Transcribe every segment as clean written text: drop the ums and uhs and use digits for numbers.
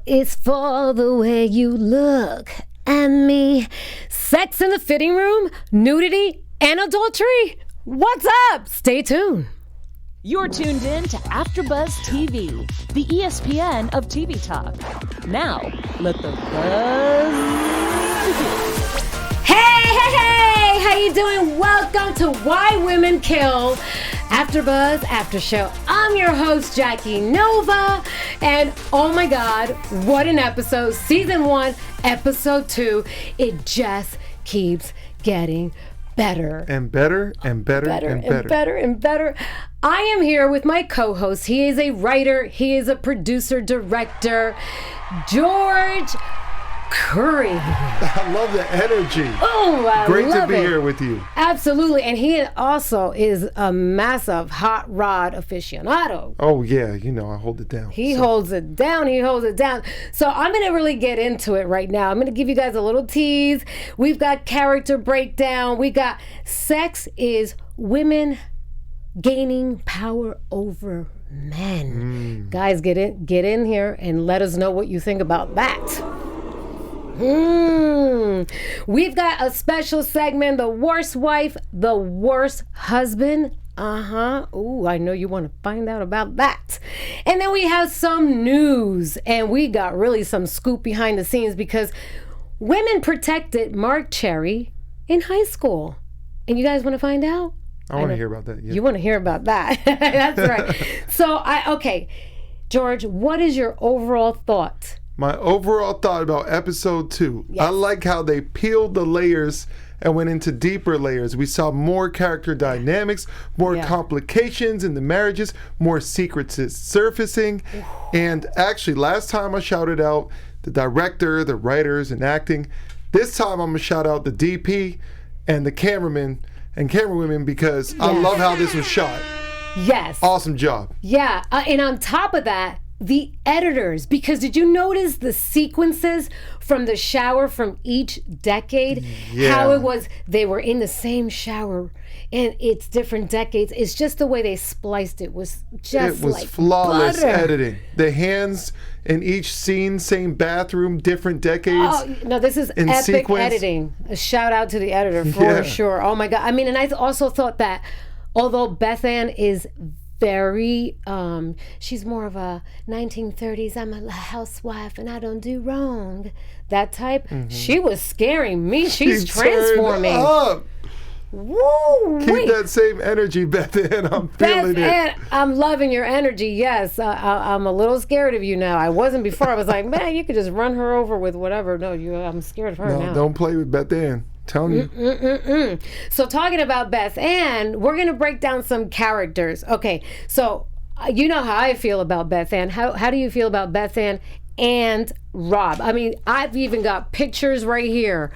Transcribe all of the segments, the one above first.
is for the way you look at me. Sex in the fitting room, nudity, and adultery? What's up? Stay tuned. You're tuned in to AfterBuzz TV, the ESPN of TV talk. Now, let the buzz begin. Hey! How you doing? Welcome to Why Women Kill, AfterBuzz After Show. I'm your host, Jackie Nova, and oh my God, what an episode. Season 1, Episode 2. It just keeps getting better. And better and better and better. And better and better. I am here with my co-host. He is a writer. He is a producer, director, George Khouri. I love the energy. Oh, I Great love to be it. here with you. Absolutely. And he also is a massive hot rod aficionado. Oh, yeah. You know, I hold it down. He holds it down. He holds it down. So I'm going to really get into it right now. I'm going to give you guys a little tease. We've got character breakdown. We got sex is women gaining power over men. Guys, get in here and let us know what you think about that. We've got a special segment, the worst wife, the worst husband. Ooh, I know you want to find out about that. And then we have some news, and we got really some scoop behind the scenes because women protected Mark Cherry in high school. And you guys want to find out? I want to hear about that. Yeah. You want to hear about that. That's right. So, okay. George, what is your overall thought? My overall thought about episode 2. Yes. I like how they peeled the layers and went into deeper layers. We saw more character dynamics, more complications in the marriages, more secrets surfacing. And actually, last time I shouted out the director, the writers, and acting. This time I'm going to shout out the DP and the cameraman and camerawomen because I love how this was shot. Yes. Awesome job. Yeah. And on top of that, the editors, because did you notice the sequences from the shower from each decade? Yeah. How it was, they were in the same shower and it's different decades. It's just the way they spliced it was just It was like flawless butter. editing. The hands in each scene, same bathroom, different decades. Oh, no, this is in epic sequence. Editing. A shout out to the editor for sure. Oh my God. I mean, and I also thought that although Beth Ann is very, she's more of a 1930s, I'm a housewife and I don't do wrong, that type. She was scaring me. She's transforming. Turned up. Woo! Keep that same energy, Beth Ann. I'm feeling Beth it. Ann, I'm loving your energy. Yes, I'm a little scared of you now. I wasn't before. I was like, man, you could just run her over with whatever. No, I'm scared of her now. Don't play with Beth Ann. Telling you. So talking about Beth Ann, we're going to break down some characters. Okay, so you know how I feel about Beth Ann. How do you feel about Beth Ann and Rob? I mean, I've even got pictures right here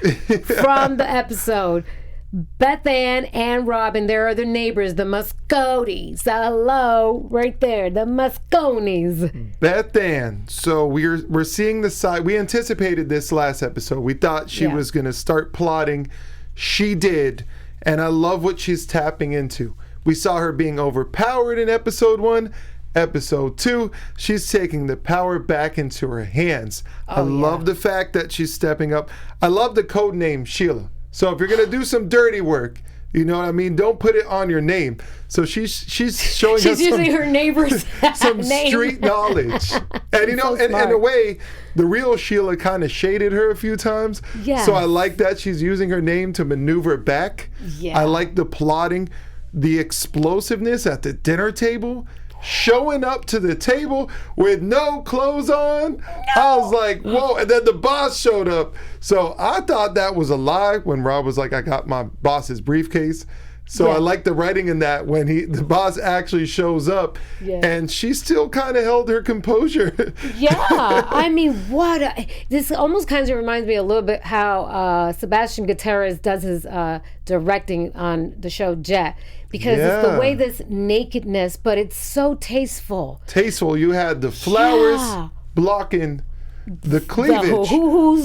from the episode. Beth Ann and Rob, and there are the neighbors, the Mosconis. Hello, right there, the Mosconis. Beth Ann. So we're seeing the side. We anticipated this last episode. We thought she was going to start plotting. She did, and I love what she's tapping into. We saw her being overpowered in episode 1. Episode 2, she's taking the power back into her hands. I love the fact that she's stepping up. I love the code name Sheila. So if you're going to do some dirty work, you know what I mean? Don't put it on your name. So she's showing us She's using her neighbor's some name. street knowledge. And you know, So in a way, the real Sheila kind of shaded her a few times. Yes. So I like that she's using her name to maneuver back. Yeah. I like the plotting, the explosiveness at the dinner table. Showing up to the table with no clothes on. No. I was like, whoa. And then the boss showed up. So I thought that was a lie when Rob was like, I got my boss's briefcase. So I like the writing in that when the boss actually shows up and she still kind of held her composure. I mean, this almost kind of reminds me a little bit how Sebastian Gutierrez does his directing on the show Jet. Because it's the way this nakedness, but it's so tasteful. Tasteful. You had the flowers blocking the cleavage.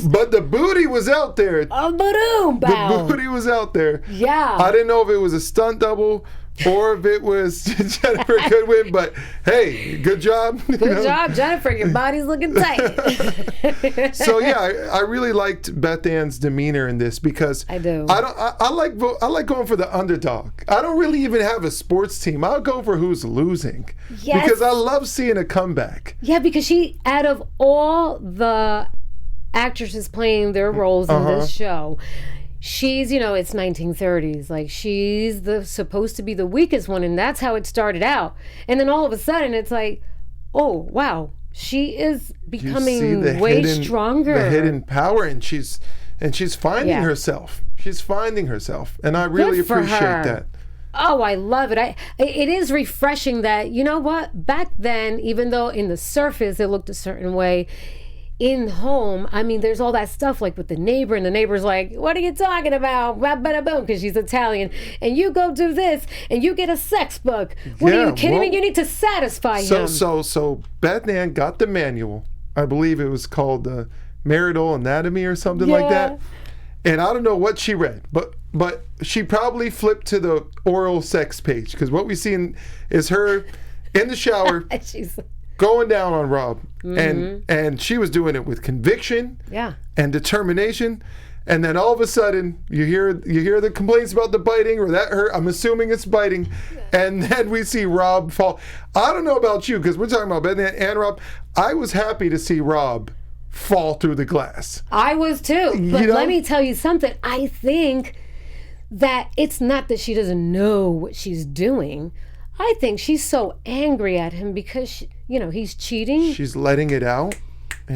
But the booty was out there. The booty was out there. Yeah. I didn't know if it was a stunt double or if it was Jennifer Goodwin. But hey, good job. Good job, Jennifer. Your body's looking tight. So yeah, I really liked Beth Ann's demeanor in this because I do. I like going for the underdog. I don't really even have a sports team. I'll go for who's losing. Yes. Because I love seeing a comeback. Yeah, because she, out of all the actresses playing their roles in this show, she's, it's 1930s. Like, she's supposed to be the weakest one, and that's how it started out. And then all of a sudden, it's like, oh, wow, she is becoming way stronger. The hidden power, and she's finding herself. She's finding herself, and I really appreciate that. Oh, I love it. It is refreshing that, you know what, back then, even though in the surface it looked a certain way, in home, I mean, there's all that stuff like with the neighbor, and the neighbor's like, what are you talking about? Because she's Italian, and you go do this, and you get a sex book. What are you kidding me? You need to satisfy him. So Beth Ann got the manual. I believe it was called Marital Anatomy or something like that. And I don't know what she read, but she probably flipped to the oral sex page, because what we see is her in the shower. She's going down on Rob, and she was doing it with conviction and determination, and then all of a sudden you hear the complaints about the biting, or that hurt. I'm assuming it's biting, and then we see Rob fall. I don't know about you, because we're talking about Beth Ann and Rob. I was happy to see Rob fall through the glass. I was too, but let me tell you something. I think that it's not that she doesn't know what she's doing. I think she's so angry at him because, he's cheating. She's letting it out.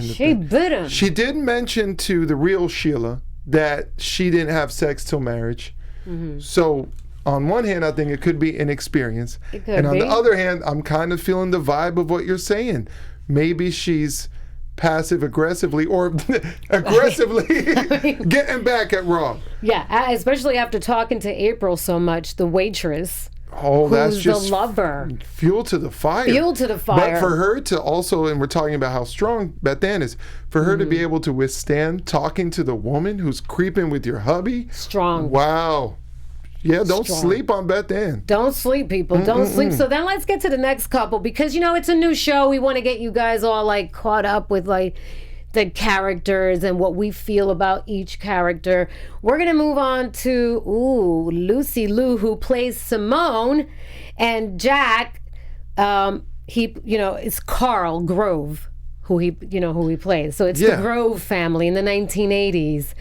She bit him. She did mention to the real Sheila that she didn't have sex till marriage. Mm-hmm. So on one hand, I think it could be inexperience. It could and on be. the other hand, I'm kind of feeling the vibe of what you're saying. Maybe she's passive aggressively or aggressively getting back at Rob. Yeah, especially after talking to April so much, the waitress. Oh, that's just the lover. Fuel to the fire. Fuel to the fire. But for her to also, and we're talking about how strong Beth Ann is, for her to be able to withstand talking to the woman who's creeping with your hubby. Strong. Wow. Yeah, don't sleep on Beth Ann. Don't sleep, people. Don't sleep. So then let's get to the next couple, because, it's a new show. We want to get you guys all, caught up with, the characters and what we feel about each character. We're going to move on to, Lucy Liu, who plays Simone, and Jack, it's Karl Grove, who he plays. So it's the Grove family in the 1980s.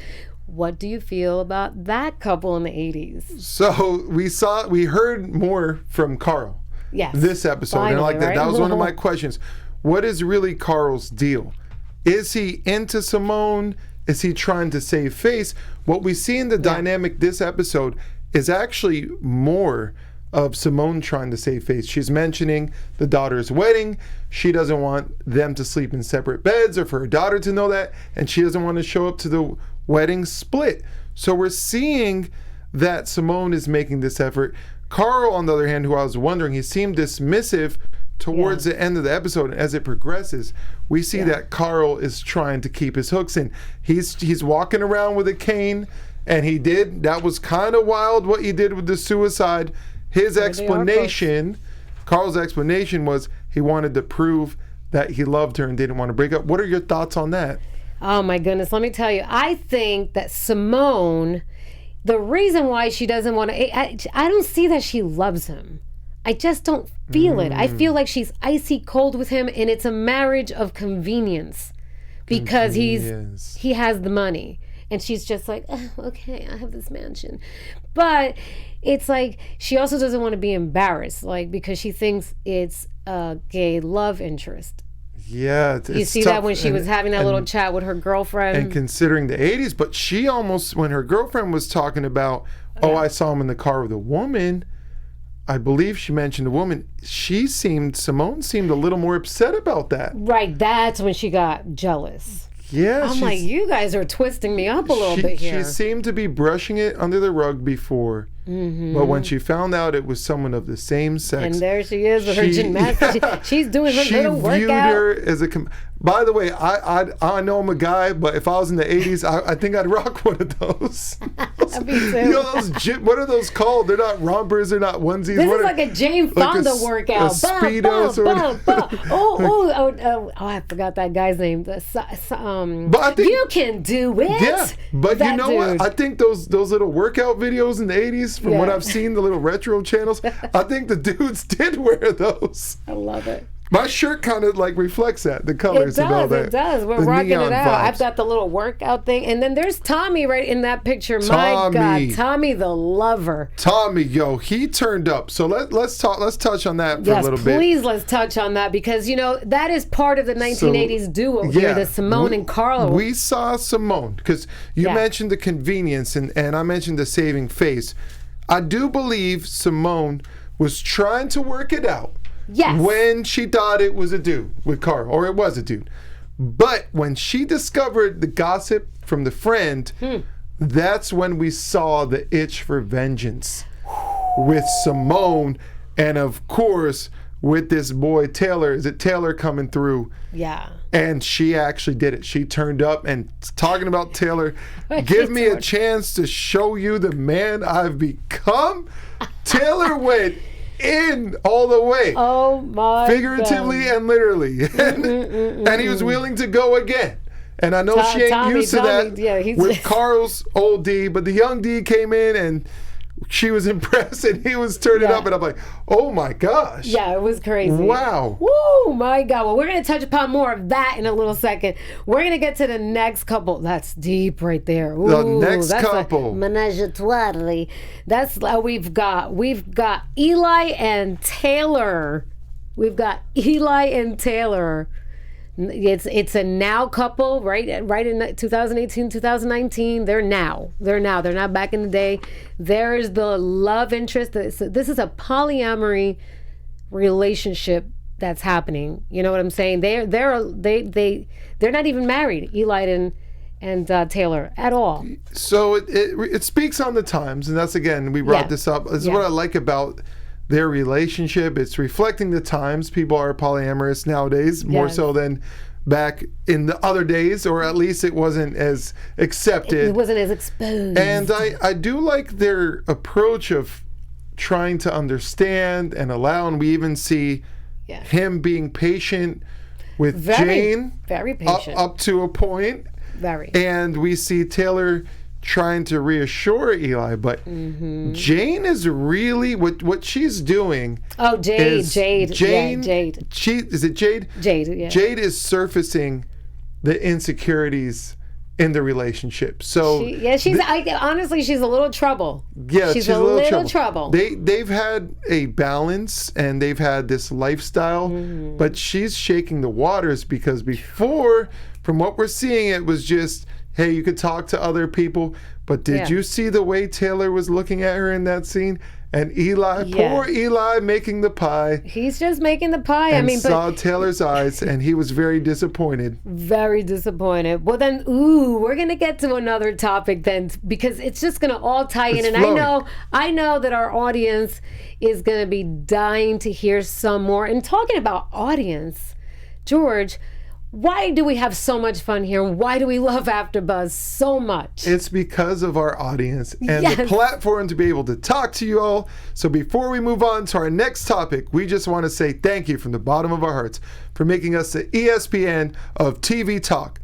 What do you feel about that couple in the 80s? So we heard more from Karl. Yes. This episode. Finally, and like that. Right? That was one of my questions. What is really Karl's deal? Is he into Simone? Is he trying to save face? What we see in the dynamic this episode is actually more of Simone trying to save face. She's mentioning the daughter's wedding. She doesn't want them to sleep in separate beds or for her daughter to know that. And she doesn't want to show up to the wedding split. So we're seeing that Simone is making this effort. Karl, on the other hand, who I was wondering, he seemed dismissive towards the end of the episode. And as it progresses, we see that Karl is trying to keep his hooks in. He's walking around with a cane, and that was kind of wild what he did with the suicide. His explanation, Karl's explanation, was he wanted to prove that he loved her and didn't want to break up. What are your thoughts on that? Oh my goodness, let me tell you. I think that Simone, the reason why she doesn't want to, I don't see that she loves him. I just don't feel it. I feel like she's icy cold with him, and it's a marriage of convenience because he has the money. And she's just like, oh, okay, I have this mansion. But it's like she also doesn't want to be embarrassed, because she thinks it's a gay love interest. Yeah, you see tough. That when she was having that little chat with her girlfriend. And considering the 80s, but she almost, when her girlfriend was talking about, I saw him in the car with a woman, I believe she mentioned a woman, Simone seemed a little more upset about that. Right, that's when she got jealous. Yeah. I'm like, you guys are twisting me up a little bit here. She seemed to be brushing it under the rug before. But when she found out it was someone of the same sex, and there she is with her gymnastics. She's doing her little workout. She viewed her as a. By the way, I know I'm a guy, but if I was in the 80s, I think I'd rock one of those. Me too. You know what are those called? They're not rompers. They're not onesies. This is like a Jane Fonda workout. A Speedo. Oh, I forgot that guy's name. But I think, you can do it. Yeah, but you know what? I think those little workout videos in the 80s, from what I've seen, the little retro channels, I think the dudes did wear those. I love it. My shirt kind of like reflects that, the colors and all that. It does. We're rocking it out. I've got the little workout thing. And then there's Tommy right in that picture. My God, Tommy the lover. Tommy, yo, he turned up. So let's touch on that for a little bit. Please, let's touch on that, because, you know, that is part of the 1980s duo here, the Simone and Karl. We saw Simone, because you mentioned the convenience and I mentioned the saving face. I do believe Simone was trying to work it out. Yes. When she thought it was a dude with Karl, or it was a dude. But when she discovered the gossip from the friend, that's when we saw the itch for vengeance with Simone, and of course with this boy Taylor. Is it Taylor coming through? Yeah. And she actually did it. She turned up, and talking about Taylor, give me a chance to show you the man I've become. Taylor went in all the way. Oh my figuratively God. And literally. And he was willing to go again. And I know she ain't used to that with Karl's old D, but the young D came in and she was impressed and he was turning up, and I'm like, oh my gosh. Yeah, it was crazy. Wow. Woo, my God. Well, we're going to touch upon more of that in a little second. We're going to get to the next couple. That's deep right there. Ooh, the next couple. Menage a trois. That's we've got Eli and Taylor. We've got Eli and Taylor. It's a now couple, right in 2018, 2019. They're now. They're not back in the day. There's the love interest. This is a polyamory relationship that's happening. You know what I'm saying? They're not even married, Eli and Taylor, at all. So it speaks on the times, and that's, again, we brought this up. This is what I like about their relationship. It's reflecting the times. People are polyamorous nowadays, more so than back in the other days, or at least it wasn't as accepted. It wasn't as exposed. And I do like their approach of trying to understand and allow, and we even see him being patient with Jane. Very patient. Up to a point. Very. And we see Taylor trying to reassure Eli, but Jane is really what she's doing. Oh, Jade. Is Jade. Is it Jade? Jade, yeah. Jade is surfacing the insecurities in the relationship. So honestly, she's a little trouble. Yeah, she's a little trouble. They've had a balance and they've had this lifestyle, but she's shaking the waters, because before, from what we're seeing, it was just, hey, you could talk to other people, but did you see the way Taylor was looking at her in that scene? And Eli, poor Eli, making the pie. He's just making the pie. And saw Taylor's eyes, and he was very disappointed. Very disappointed. Well, then, we're going to get to another topic then, because it's just going to all tie in. And I know that our audience is going to be dying to hear some more. And talking about audience, George, why do we have so much fun here? Why do we love AfterBuzz so much? It's because of our audience and the platform to be able to talk to you all. So before we move on to our next topic, we just want to say thank you from the bottom of our hearts for making us the ESPN of TV talk.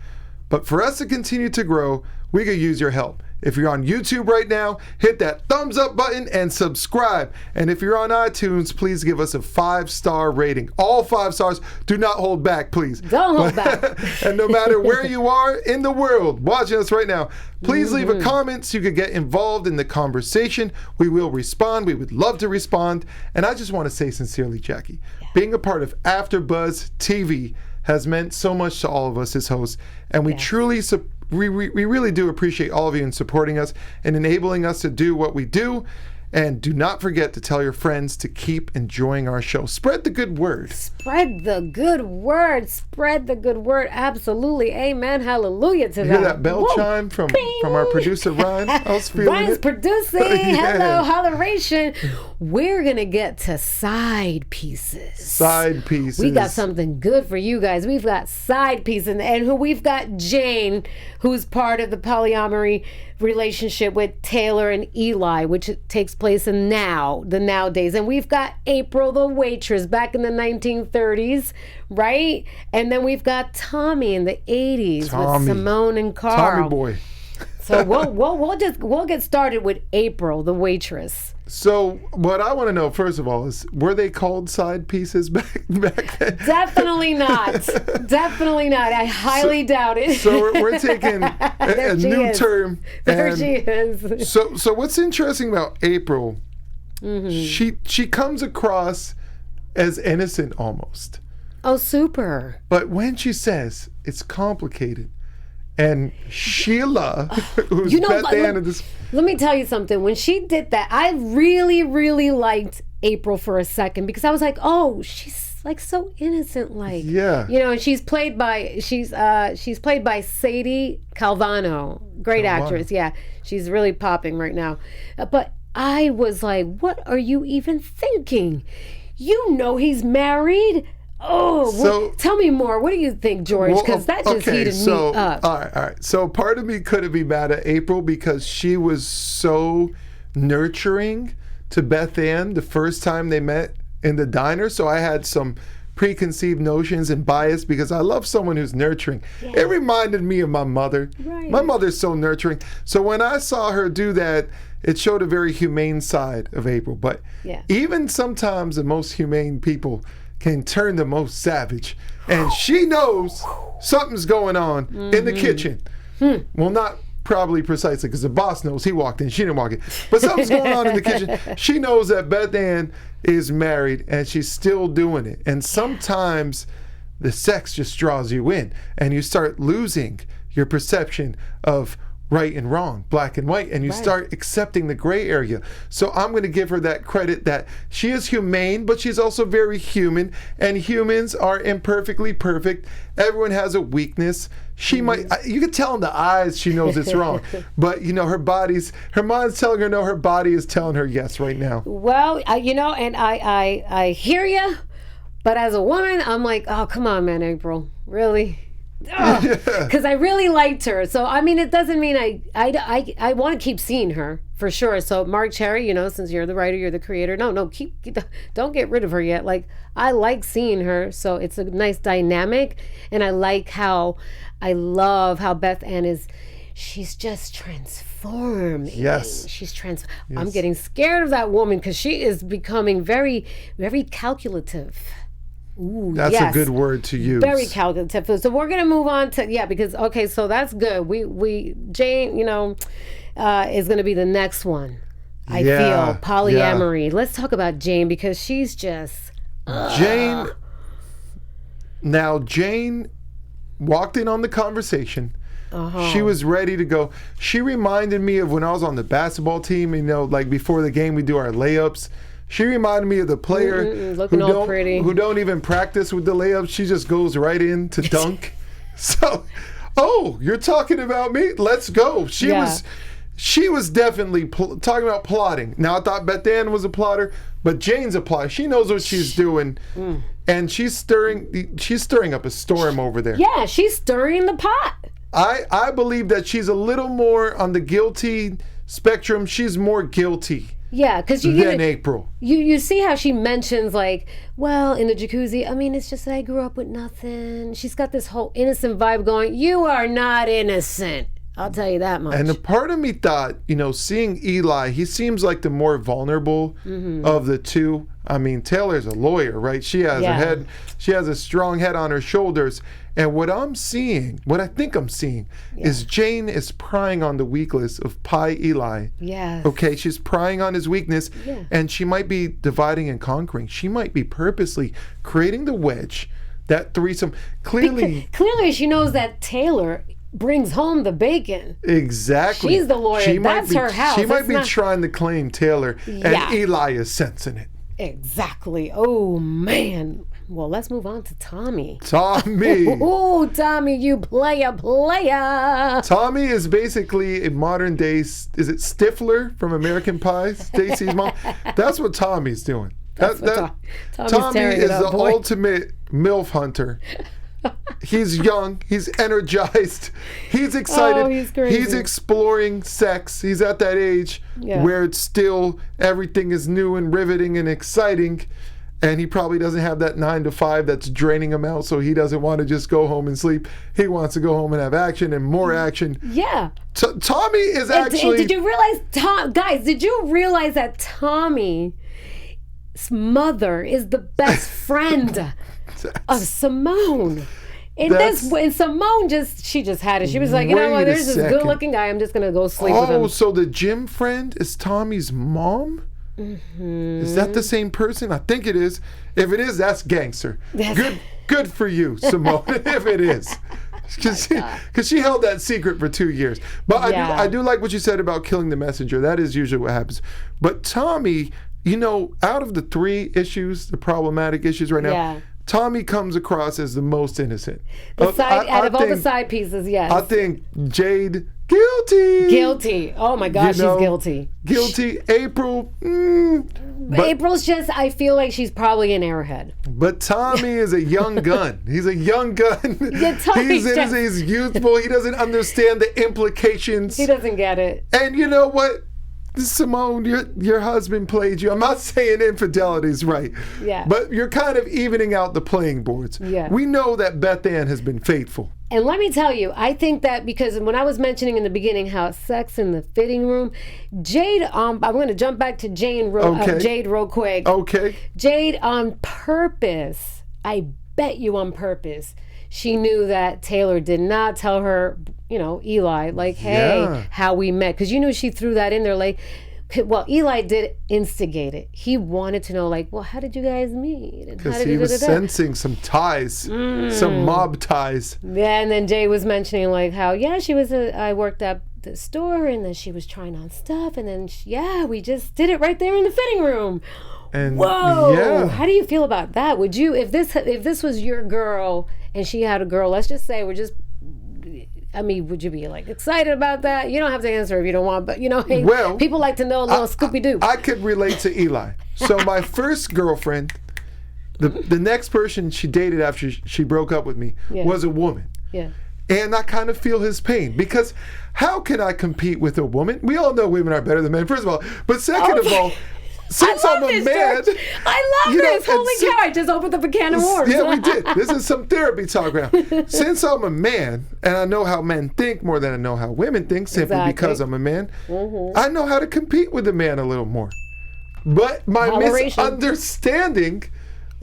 But for us to continue to grow, we could use your help. If you're on YouTube right now, hit that thumbs up button and subscribe. And if you're on iTunes, please give us a 5-star rating. All 5 stars. Do not hold back, please. Don't hold back. And no matter where you are in the world watching us right now, please leave a comment so you could get involved in the conversation. We will respond. We would love to respond. And I just want to say sincerely, Jackie, being a part of AfterBuzz TV has meant so much to all of us as hosts. And we truly we really do appreciate all of you in supporting us and enabling us to do what we do. And do not forget to tell your friends to keep enjoying our show. Spread the good word. Spread the good word. Spread the good word. Absolutely. Amen. Hallelujah to that. You hear that bell chime from our producer, Ryan? I was feeling Ryan's it. producing. Yeah. Hello, holleration. We're going to get to side pieces. Side pieces. We got something good for you guys. We've got side pieces. And we've got Jane, who's part of the polyamory relationship with Taylor and Eli, which takes place in the nowadays. And we've got April, the waitress, back in the 1930s, right? And then we've got Tommy in the 80s with Simone and Karl. Tommy boy. So we'll get started with April, the waitress. So what I want to know, first of all, is were they called side pieces back then? Definitely not. Definitely not. I highly doubt it. So we're taking a new term. There she is. So what's interesting about April, she comes across as innocent almost. Oh, super. But when she says it's complicated, and Sheila, who's Beth Ann in this... Let me tell you something. When she did that, I really, really liked April for a second because I was like, oh, she's like so innocent, like. Yeah. You know, and she's played by Sadie Calvano, great actress. Yeah, she's really popping right now. But I was like, what are you even thinking? You know he's married. Oh, so, tell me more. What do you think, George? Because that just heated me up. All right. So part of me couldn't be mad at April because she was so nurturing to Beth Ann the first time they met in the diner. So I had some preconceived notions and bias because I love someone who's nurturing. Yeah. It reminded me of my mother. Right. My mother's so nurturing. So when I saw her do that, it showed a very humane side of April. But even sometimes the most humane people can turn the most savage, and she knows something's going on in the kitchen. Well, not probably precisely because the boss knows he walked in, she didn't walk in, but something's going on in the kitchen. She knows that Beth Ann is married and she's still doing it, and sometimes the sex just draws you in and you start losing your perception of right and wrong, black and white, and you start accepting the gray area. So I'm going to give her that credit that she is humane, but she's also very human, and humans are imperfectly perfect. Everyone has a weakness. She might, you can tell in the eyes she knows it's wrong, but you know, her mind's telling her no, her body is telling her yes right now. Well, you know, and I hear you, but as a woman, I'm like, oh, come on, man, April, really? Because I really liked her. So I mean, it doesn't mean I want to keep seeing her for sure. So Mark Cherry, you know, since you're the writer, you're the creator. No, don't get rid of her yet. Like, I like seeing her. So it's a nice dynamic, and I love how Beth Ann is. She's just transformed. Yes. She's I'm getting scared of that woman because she is becoming very, very calculative. Ooh, that's a good word to use. Very calculative. So we're gonna move on to because so that's good. We Jane, you know, is gonna be the next one. I feel polyamory. Let's talk about Jane because she's just Jane. Now Jane walked in on the conversation. She was ready to go. She reminded me of when I was on the basketball team. You know, like before the game, we do our layups. She reminded me of the player who don't even practice with the layups. She just goes right in to dunk. So, you're talking about me? Let's go. She was definitely talking about plotting. Now, I thought Beth Ann was a plotter, but Jane's a plotter. She knows what she's doing, and she's stirring up a storm over there. Yeah, she's stirring the pot. I believe that she's a little more on the guilty spectrum. She's more guilty. Yeah, because April. You see how she mentions like, well, in the jacuzzi, I mean, it's just that I grew up with nothing. She's got this whole innocent vibe going. You are not innocent. I'll tell you that much. And a part of me thought, you know, seeing Eli, he seems like the more vulnerable of the two. I mean, Taylor's a lawyer, right? She has a head. She has a strong head on her shoulders. And what I think I'm seeing, is Jane is prying on the weakness of Pi Eli. Yeah. Okay, she's prying on his weakness, and she might be dividing and conquering. She might be purposely creating the wedge, that threesome. Clearly she knows that Taylor brings home the bacon. Exactly. She's the lawyer. That's her house. She might be trying to claim Taylor, Yeah. and Eli is sensing it. Exactly. Oh, man. Well, let's move on to Tommy. Tommy. Oh, Tommy, you player. Tommy is basically a modern day, is it Stifler from American Pie? Stacy's mom? That's what Tommy's doing. Tommy is the ultimate MILF hunter. He's young. He's energized. He's excited. Oh, he's crazy. He's exploring sex. He's at that age where it's still, everything is new and riveting and exciting. And he probably doesn't have that 9 to 5 that's draining him out, so he doesn't want to just go home and sleep. He wants to go home and have action and more action. Yeah. Tommy is actually... Did you realize, guys, did you realize that Tommy's mother is the best friend of Simone? And Simone she just had it. She was like, you know what, there's this good looking guy, I'm just going to go sleep with him. Oh, so the gym friend is Tommy's mom? Mm-hmm. Is that the same person? I think it is. If it is, that's gangster. Good for you, Simone. If it is, because she held that secret for 2 years. But I do like what you said about killing the messenger. That is usually what happens. But Tommy, out of the 3 issues, the problematic issues right now, Tommy comes across as the most innocent. Out of all the side pieces, yes. I think Jade, guilty. Oh my gosh, she's guilty. Guilty. April. April's just, I feel like she's probably an airhead. But Tommy is a young gun. He's a young gun. Yeah, he's youthful. He doesn't understand the implications. He doesn't get it. And you know what? Simone, your husband played you. I'm not saying infidelity is right. Yeah. But you're kind of evening out the playing boards. Yeah. We know that Beth Ann has been faithful. And let me tell you, I think that because when I was mentioning in the beginning how sex in the fitting room, Jade, I'm going to jump back to Jade real quick. Okay. Jade on purpose, I bet you on purpose, she knew that Taylor did not tell her, Eli, like, hey, how we met. Because she threw that in there, like, well, Eli did instigate it. He wanted to know, like, well, how did you guys meet? Because he was sensing some ties, some mob ties. Yeah, and then Jay was mentioning, like, how, I worked at the store, and then she was trying on stuff, and then, we just did it right there in the fitting room. And whoa! How do you feel about that? Would you, if this was your girl and she had a girl, let's just say would you be like excited about that? You don't have to answer if you don't want, but people like to know a little Scooby-Doo. I could relate to Eli. So my first girlfriend, the next person she dated after she broke up with me was a woman. Yeah. And I kind of feel his pain because how can I compete with a woman? We all know women are better than men, first of all. But second of all, since I'm a man, I love this. Holy cow! I just opened up a can of worms. Yeah, we did. This is some therapy talk now. Since I'm a man, and I know how men think more than I know how women think, simply because I'm a man, I know how to compete with a man a little more. But my misunderstanding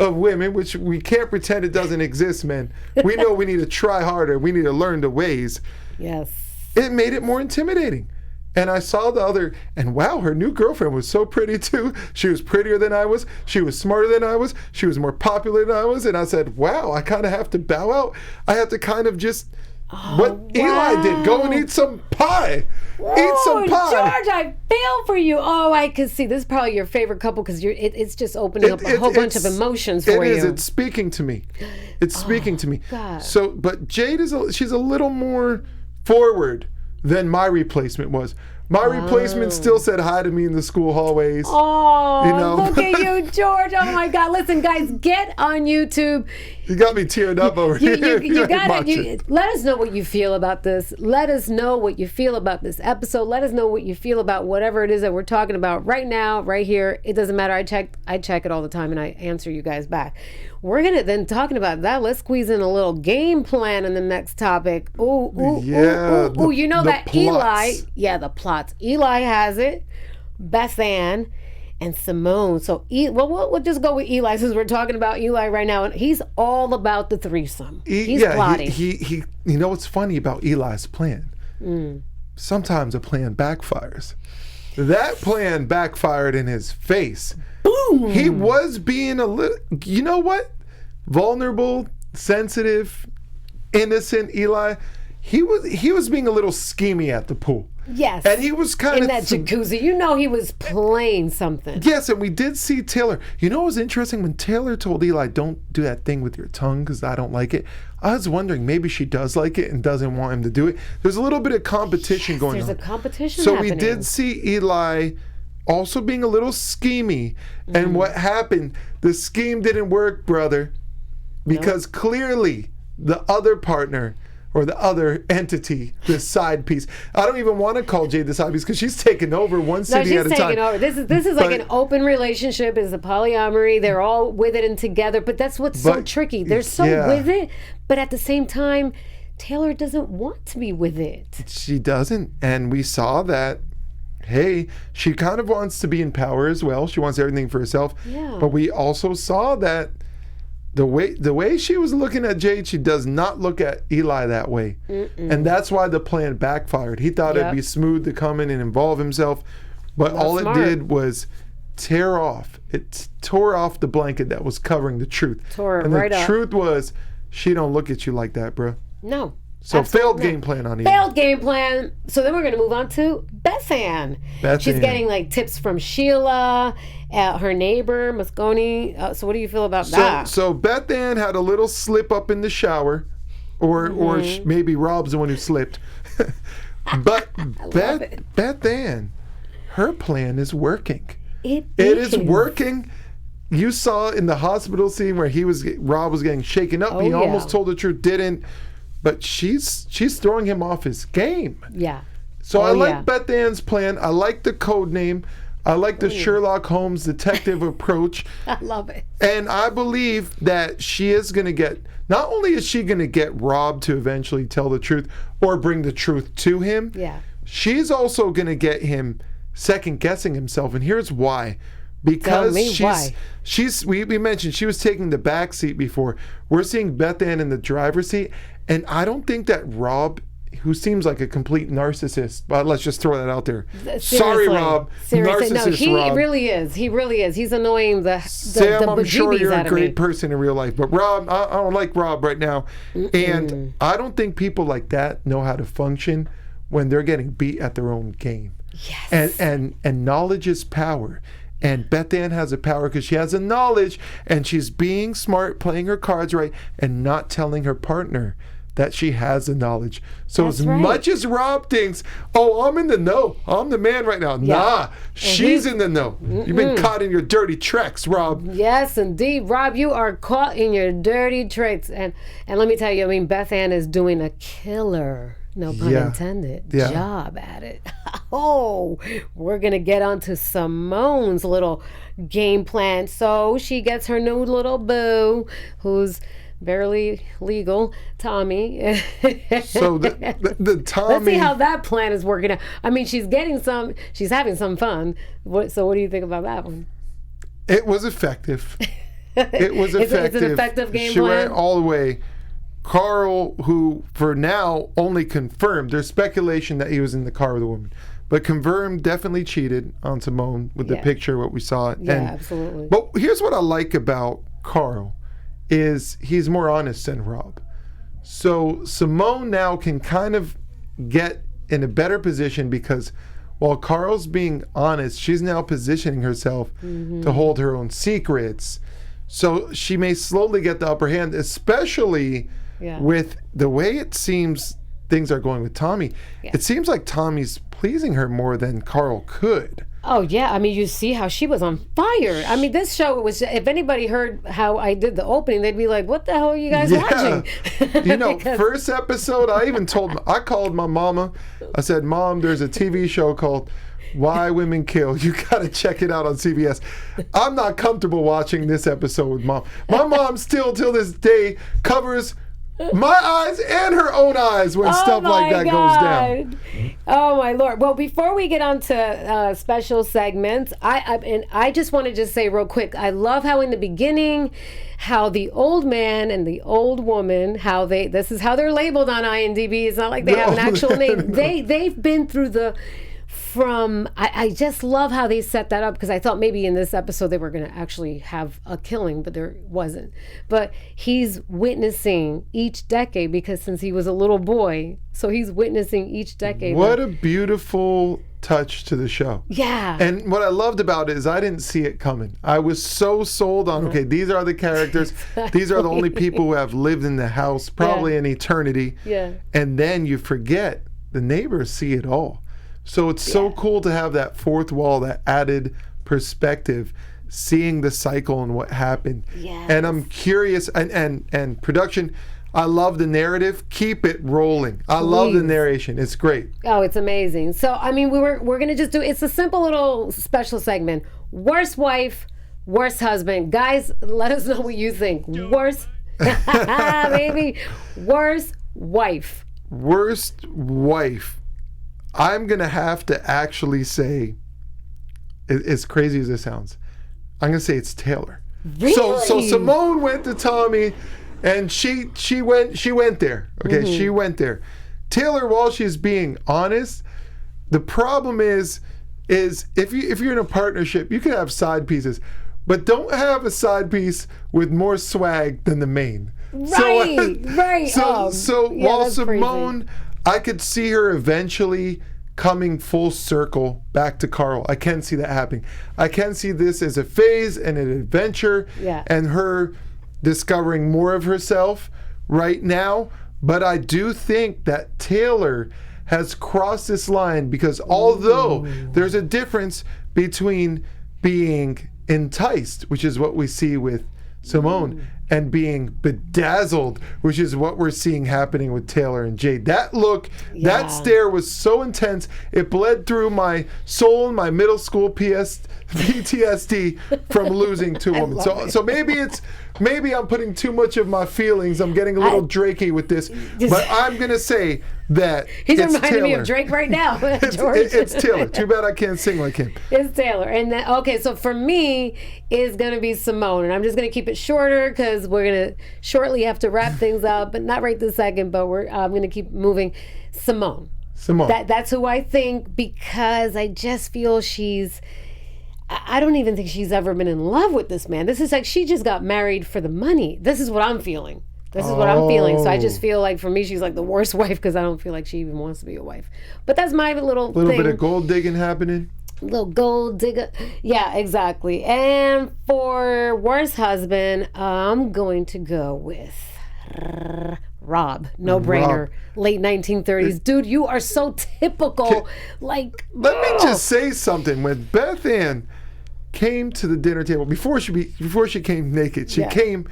of women, which we can't pretend it doesn't exist, men, we know we need to try harder. We need to learn the ways. Yes. It made it more intimidating. And I saw and wow, her new girlfriend was so pretty too. She was prettier than I was. She was smarter than I was. She was more popular than I was. And I said, wow, I kind of have to bow out. I have to kind of just, Eli did, go and eat some pie. Eat some pie. George, I feel for you. Oh, I can see. This is probably your favorite couple because it's just opening up a whole bunch of emotions for you. It is. It's speaking to me. It's speaking to me. God. So, but Jade she's a little more forward than my replacement was. My replacement still said hi to me in the school hallways. Oh, look at you, George. Oh, my God. Listen, guys, get on YouTube. You got me teared up over here. You got it. Let us know what you feel about this. Let us know what you feel about this episode. Let us know what you feel about whatever it is that we're talking about right now, right here. It doesn't matter. I check it all the time, and I answer you guys back. We're going to then talking about that. Let's squeeze in a little game plan in the next topic. Ooh, you know that plots. The plots. Eli has it. Beth Ann and Simone. So, we'll just go with Eli since we're talking about Eli right now. And he's all about the threesome. He's plotting. He you know what's funny about Eli's plan? Sometimes a plan backfires. That plan backfired in his face. Boom! He was being a little, vulnerable, sensitive, innocent Eli. he was being a little schemy at the pool. Yes. And he was kind in of that jacuzzi. You know he was playing something. Yes, and we did see Taylor. You know what was interesting? When Taylor told Eli, don't do that thing with your tongue because I don't like it. I was wondering, maybe she does like it and doesn't want him to do it. There's a little bit of competition going on. There's a competition So happening. we did see Eli also being a little schemy. And what happened, the scheme didn't work, brother. Because clearly the other partner or the other entity, the side piece. I don't even want to call Jade the side piece because she's taking over one city at a time. No, she's taking over. This is like an open relationship. It's a polyamory. They're all with it and together. But that's what's so tricky. They're so with it, but at the same time, Taylor doesn't want to be with it. She doesn't. And we saw that, hey, she kind of wants to be in power as well. She wants everything for herself. Yeah. But we also saw that the way she was looking at Jade, she does not look at Eli that way. And that's why the plan backfired. He thought it'd be smooth to come in and involve himself. But all it did was tore off the blanket that was covering the truth. Tore it and right the up. truth was, she don't look at you like that, bro. No. So failed game plan on Eli. Failed game plan. So then we're going to move on to Beth Ann. She's getting like tips from Sheila, her neighbor, Moscone. So what do you feel about that? So Beth Ann had a little slip up in the shower, or maybe Rob's the one who slipped. But Beth Ann, her plan is working. It is working. You saw in the hospital scene where Rob was getting shaken up. He almost told the truth, didn't. But she's throwing him off his game. Yeah. So I like Beth Ann's plan. I like the code name. I like the Sherlock Holmes detective approach. I love it. And I believe that she is going to get, not only is she going to get Rob to eventually tell the truth or bring the truth to him, she's also going to get him second guessing himself. And here's why. Because we mentioned she was taking the back seat before. We're seeing Beth Ann in the driver's seat. And I don't think that Rob, who seems like a complete narcissist, but let's just throw that out there. Seriously. Sorry, Rob. Seriously. No, he Rob. really is. He really is. He's annoying the Sam, I'm sure you're a great me. person in real life. But Rob, I don't like Rob right now. And I don't think people like that know how to function when they're getting beat at their own game. Yes. And knowledge is power. And Beth Ann has a power because she has a knowledge and she's being smart, playing her cards right, and not telling her partner that she has the knowledge. So as much as Rob thinks, oh, I'm in the know, I'm the man right now. Nah, she's in the know. You've been caught in your dirty tricks, Rob. Yes, indeed. Rob, you are caught in your dirty tricks. And let me tell you, I mean, Beth Ann is doing a killer, no pun intended, job at it. Oh, we're going to get onto Simone's little game plan. So she gets her new little boo, who's barely legal, Tommy. So the Tommy. Let's see how that plan is working out. I mean, she's having some fun. So what do you think about that one? It was effective. It was effective. It's an effective game she plan. Went all the way. Karl, who for now only confirmed, there's speculation that he was in the car with a woman, but confirmed definitely cheated on Simone with the picture, what we saw. Yeah, absolutely. But here's what I like about Karl is he's more honest than Rob. So Simone now can kind of get in a better position because while Karl's being honest, she's now positioning herself to hold her own secrets. So she may slowly get the upper hand, especially with the way it seems things are going with Tommy. It seems like Tommy's pleasing her more than Karl could. Oh, yeah. I mean, you see how she was on fire. I mean, this show was, if anybody heard how I did the opening, they'd be like, what the hell are you guys watching? You know, first episode, I called my mama. I said, Mom, there's a TV show called Why Women Kill. You got to check it out on CBS. I'm not comfortable watching this episode with Mom. My mom still, till this day, covers my eyes and her own eyes when stuff like that goes down. Oh my Lord. Well, before we get on to special segments, I just want to just say real quick, I love how in the beginning, how the old man and the old woman, this is how they're labeled on IMDb. It's not like they have an actual name. They've been through the I just love how they set that up, because I thought maybe in this episode they were going to actually have a killing, but there wasn't. But he's witnessing each decade, because since he was a little boy, so he's witnessing each decade. What a beautiful touch to the show. Yeah. And what I loved about it is I didn't see it coming. I was so sold on, okay, these are the characters. These are the only people who have lived in the house probably in eternity. Yeah. And then you forget the neighbors see it all. So it's so cool to have that fourth wall, that added perspective, seeing the cycle and what happened. Yes. And I'm curious, and production, I love the narrative. Keep it rolling. I love the narration. It's great. Oh, it's amazing. So, I mean, we're going to just do, it's a simple little special segment. Worst wife, worst husband. Guys, let us know what you think. Worst, maybe, worst wife. Worst wife. I'm going to have to actually say, as crazy as this sounds, I'm going to say it's Taylor. Really? So Simone went to Tommy, and she went there. Okay, she went there. Taylor, while she's being honest, the problem is if you're in a partnership, you can have side pieces, but don't have a side piece with more swag than the main. Right. So while Simone, crazy. I could see her eventually coming full circle back to Karl. I can see that happening. I can see this as a phase and an adventure, and her discovering more of herself right now. But I do think that Taylor has crossed this line, because although there's a difference between being enticed, which is what we see with Simone, and being bedazzled, which is what we're seeing happening with Taylor and Jade. That look, that stare was so intense, it bled through my soul and my middle school PTSD from losing to a woman. So maybe I'm putting too much of my feelings. I'm getting a little Drakey with this, but I'm gonna say that he's it's reminding Taylor. me of Drake right now. It's Taylor. Too bad I can't sing like him. It's Taylor. And then, okay, so for me, it's going to be Simone. And I'm just going to keep it shorter, because we're going to shortly have to wrap things up, but not right this second, but I'm going to keep moving. Simone. That's who I think, because I just feel I don't even think she's ever been in love with this man. This is like she just got married for the money. This is what I'm feeling. So I just feel like, for me, she's like the worst wife, because I don't feel like she even wants to be a wife. But that's my little bit of gold digging happening. Little gold digger. Yeah, exactly. And for worst husband, I'm going to go with Rob. No brainer. Late 1930s. Dude, you are so typical. Let me just say something. When Beth Ann came to the dinner table, before she came naked, she came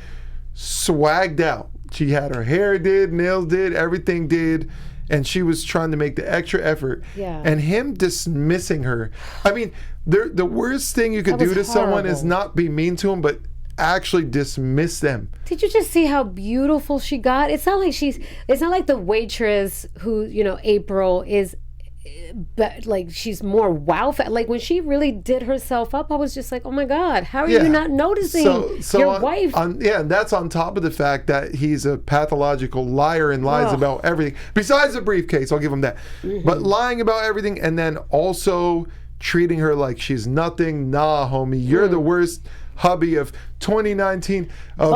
swagged out. She had her hair did, nails did, everything did, and she was trying to make the extra effort. Yeah. And him dismissing her. I mean, the worst thing you could do to someone is not be mean to them, but actually dismiss them. Did you just see how beautiful she got? It's not like the waitress who, April is, but like she's more wow. Like when she really did herself up, I was just like, oh my God, how are you not noticing your wife? And that's on top of the fact that he's a pathological liar and lies about everything. Besides the briefcase, I'll give him that. But lying about everything, and then also treating her like she's nothing. Nah, homie, you're the worst hubby of 2019, of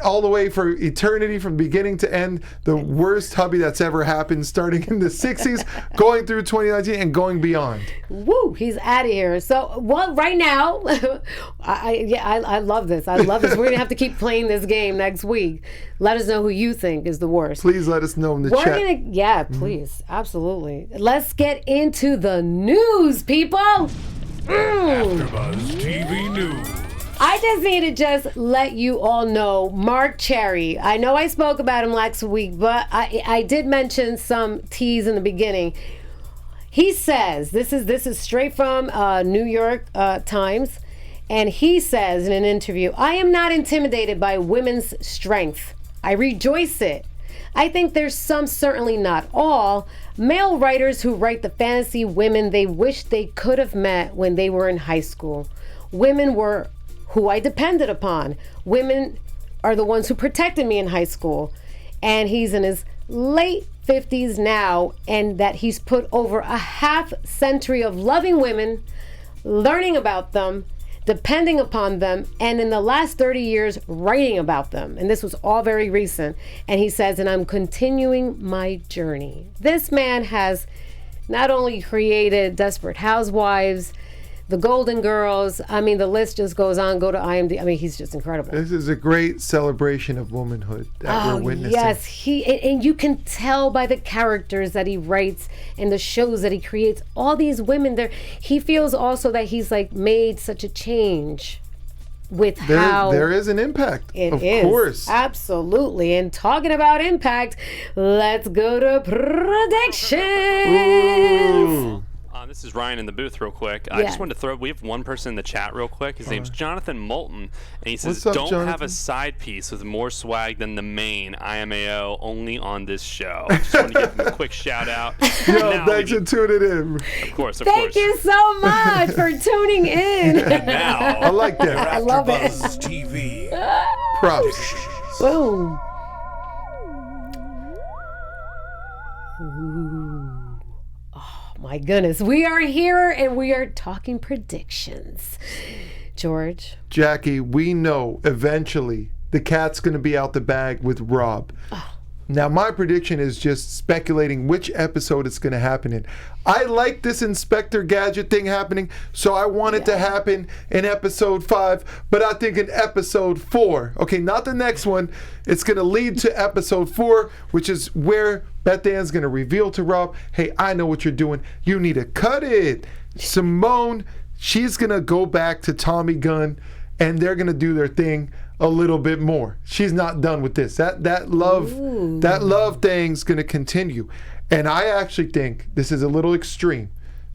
all the way for eternity, from beginning to end, the worst hubby that's ever happened, starting in the 60s, going through 2019 and going beyond. Woo, he's out of here. So, right now, I love this. We're going to have to keep playing this game next week. Let us know who you think is the worst. Please let us know in the chat. Please. Absolutely. Let's get into the news, people. AfterBuzz TV News. I just need to just let you all know Mark Cherry. I know I spoke about him last week, but I did mention some teas in the beginning. He says, this is straight from New York Times, and he says in an interview, I am not intimidated by women's strength. I rejoice it. I think there's some, certainly not all, male writers who write the fantasy women they wish they could have met when they were in high school. Women were who I depended upon. Women are the ones who protected me in high school. And he's in his late 50s now, and that he's put over a half century of loving women, learning about them, depending upon them, and in the last 30 years writing about them. And this was all very recent. And he says, and I'm continuing my journey. This man has not only created Desperate Housewives, The Golden Girls, I mean, the list just goes on. Go to IMDb. I mean, he's just incredible. This is a great celebration of womanhood that we're witnessing. Yes, and you can tell by the characters that he writes and the shows that he creates. All these women there. He feels also that he's like made such a change with how there is an impact. Of course, absolutely. And talking about impact, let's go to predictions. This is Ryan in the booth real quick. I just wanted to we have one person in the chat real quick. His name's Jonathan Moulton, and he says, What's up, don't Jonathan? have a side piece with more swag than the main IMAO only on this show. Just want to give him a quick shout out. Yo, thanks for tuning in. Of course, Thank you so much for tuning in. And now, I like that. I love it. AfterBuzz TV. Props. Boom. My goodness, we are here and we are talking predictions. George. Jackie, we know eventually the cat's going to be out the bag with Rob. Now, my prediction is just speculating which episode it's going to happen in. I like this Inspector Gadget thing happening, so I want it to happen in episode 5, but I think in episode 4. Okay, not the next one. It's going to lead to episode 4, which is where Beth Ann's going to reveal to Rob, hey, I know what you're doing. You need to cut it. Simone, she's going to go back to Tommy Gunn, and they're going to do their thing a little bit more. She's not done with this. That love thing's going to continue. And I actually think this is a little extreme.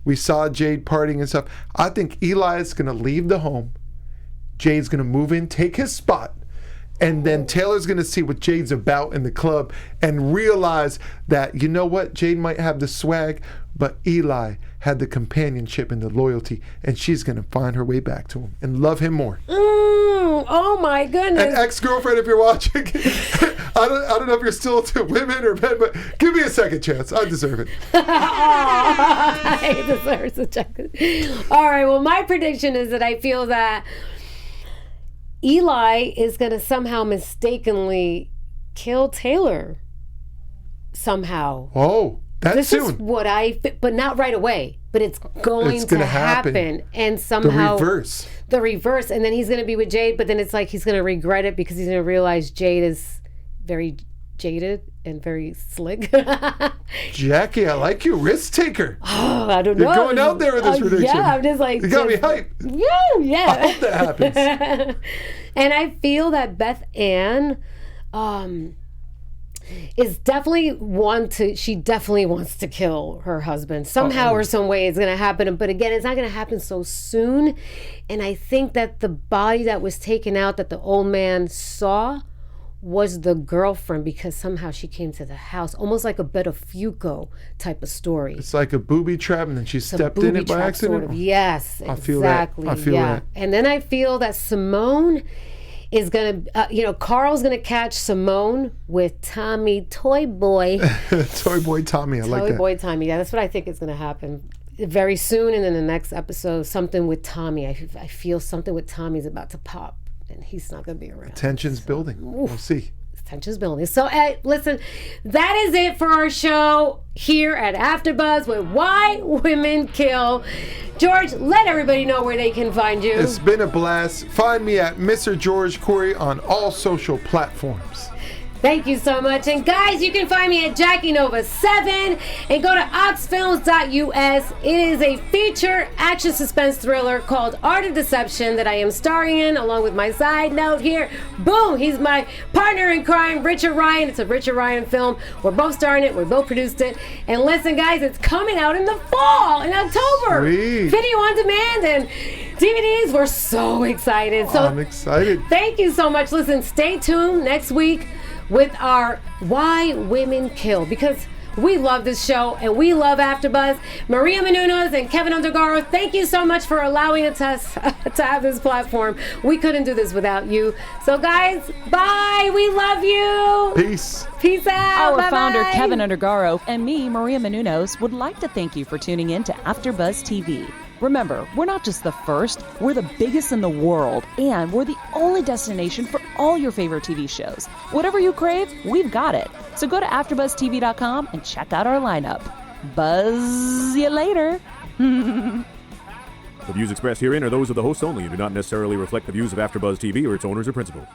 We saw Jade partying and stuff. I think Eli is going to leave the home. Jade's going to move in, take his spot. And then Taylor's going to see what Jade's about in the club and realize that, you know what, Jade might have the swag, but Eli had the companionship and the loyalty, and she's going to find her way back to him and love him more. Oh my goodness. And ex-girlfriend, if you're watching, I don't know if you're still to women or men, but give me a second chance. I deserve it. He deserves a check. All right, well, my prediction is that I feel that Eli is going to somehow mistakenly kill Taylor. Somehow. Oh, that's soon. This is what but not right away. But it's going to happen. And somehow. The reverse. And then he's going to be with Jade, but then it's like he's going to regret it because he's going to realize Jade is very jaded and very slick. Jackie, I like you. Risk taker. Oh, I don't know. You're going out there with this prediction. Yeah, I'm just like. You got me hyped. Yeah. I hope that happens. And I feel that Beth Ann is definitely she definitely wants to kill her husband. Somehow or some way it's going to happen. But again, it's not going to happen so soon. And I think that the body that was taken out that the old man saw was the girlfriend because somehow she came to the house, almost like a Benefuco type of story. It's like a booby trap, and then she stepped in it by accident. Sort of. Yes, I feel exactly. that. I feel that. And then I feel that Simone is going to, Karl's going to catch Simone with Tommy Toy Boy. Toy Boy Tommy, I like that. Toy Boy Tommy, yeah, that's what I think is going to happen very soon. And then the next episode, something with Tommy. I feel something with Tommy's about to pop. And he's not going to be around. Tension's building. We'll see. Tension's building. So, listen, that is it for our show here at AfterBuzz with Why Women Kill. George, let everybody know where they can find you. It's been a blast. Find me at Mr. George Khouri on all social platforms. Thank you so much. And guys, you can find me at Jackie Nova 7 and go to oxfilms.us. It is a feature action suspense thriller called Art of Deception that I am starring in along with my side note here. Boom! He's my partner in crime, Richard Ryan. It's a Richard Ryan film. We're both starring it. We both produced it. And listen, guys, it's coming out in the fall, in October. Sweet. Video on demand and DVDs. We're so excited. So I'm excited. Thank you so much. Listen, stay tuned next week with our Why Women Kill, because We love this show, and we love AfterBuzz. Maria Menounos and Kevin Undergaro, thank you so much for allowing us to have this platform. We couldn't do this without you. So, guys, bye. We love you. Peace. Peace out. Our Bye-bye. founder, Kevin Undergaro, and me, Maria Menounos, would like to thank you for tuning in to AfterBuzz TV. Remember, we're not just the first, we're the biggest in the world, and we're the only destination for all your favorite TV shows. Whatever you crave, we've got it. So go to AfterBuzzTV.com and check out our lineup. Buzz you later. The views expressed herein are those of the hosts only and do not necessarily reflect the views of AfterBuzz TV or its owners or principals.